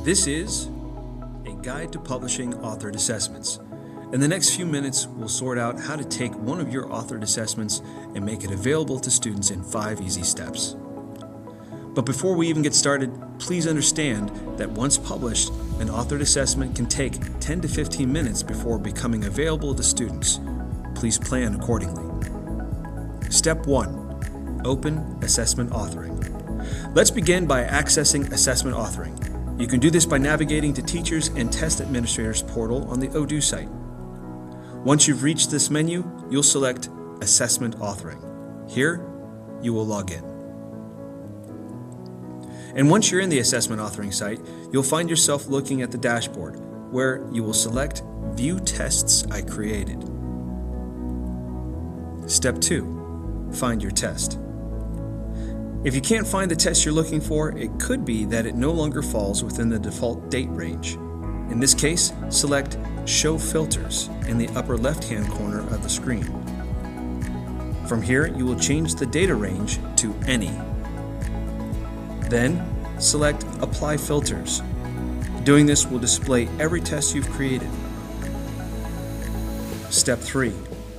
This is a guide to publishing authored assessments. In the next few minutes, we'll sort out how to take one of your authored assessments and make it available to students in 5 easy steps. But before we even get started, please understand that once published, an authored assessment can take 10 to 15 minutes before becoming available to students. Please plan accordingly. Step 1. Open Assessment Authoring. Let's begin by accessing Assessment Authoring. You can do this by navigating to Teachers and Test Administrators portal on the Odoo site. Once you've reached this menu, you'll select Assessment Authoring. Here, you will log in. And once you're in the Assessment Authoring site, you'll find yourself looking at the dashboard, where you will select View Tests I Created. Step 2. Find your test. If you can't find the test you're looking for, it could be that it no longer falls within the default date range. In this case, select Show Filters in the upper left-hand corner of the screen. From here, you will change the data range to Any. Then, select Apply Filters. Doing this will display every test you've created. Step 3.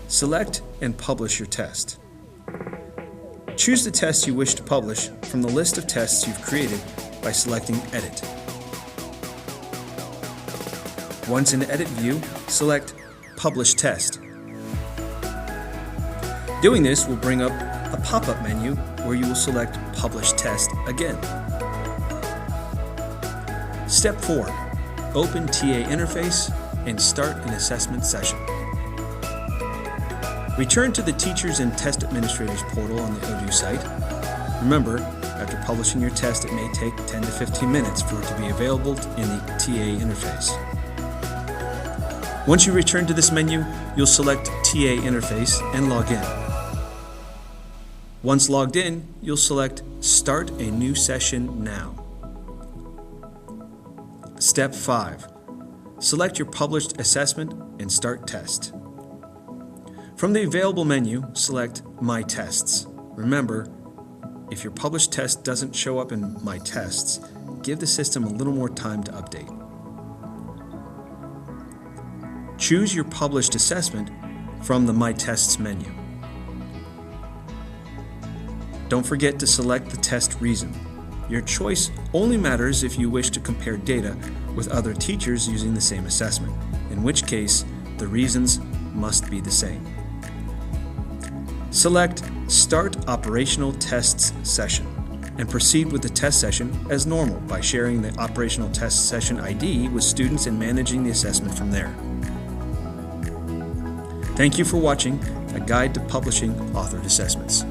Select and publish your test. Choose the test you wish to publish from the list of tests you've created by selecting Edit. Once in Edit view, select Publish Test. Doing this will bring up a pop-up menu where you will select Publish Test again. Step 4. Open TA Interface and start an assessment session. Return to the Teachers and Test Administrators portal on the Odoo site. Remember, after publishing your test, it may take 10 to 15 minutes for it to be available in the TA interface. Once you return to this menu, you'll select TA Interface and log in. Once logged in, you'll select Start a New Session Now. Step 5. Select your published assessment and start test. From the available menu, select My Tests. Remember, if your published test doesn't show up in My Tests, give the system a little more time to update. Choose your published assessment from the My Tests menu. Don't forget to select the test reason. Your choice only matters if you wish to compare data with other teachers using the same assessment, in which case the reasons must be the same. Select Start Operational Tests Session and proceed with the test session as normal by sharing the Operational Test Session ID with students and managing the assessment from there. Thank you for watching A Guide to Publishing Authored Assessments.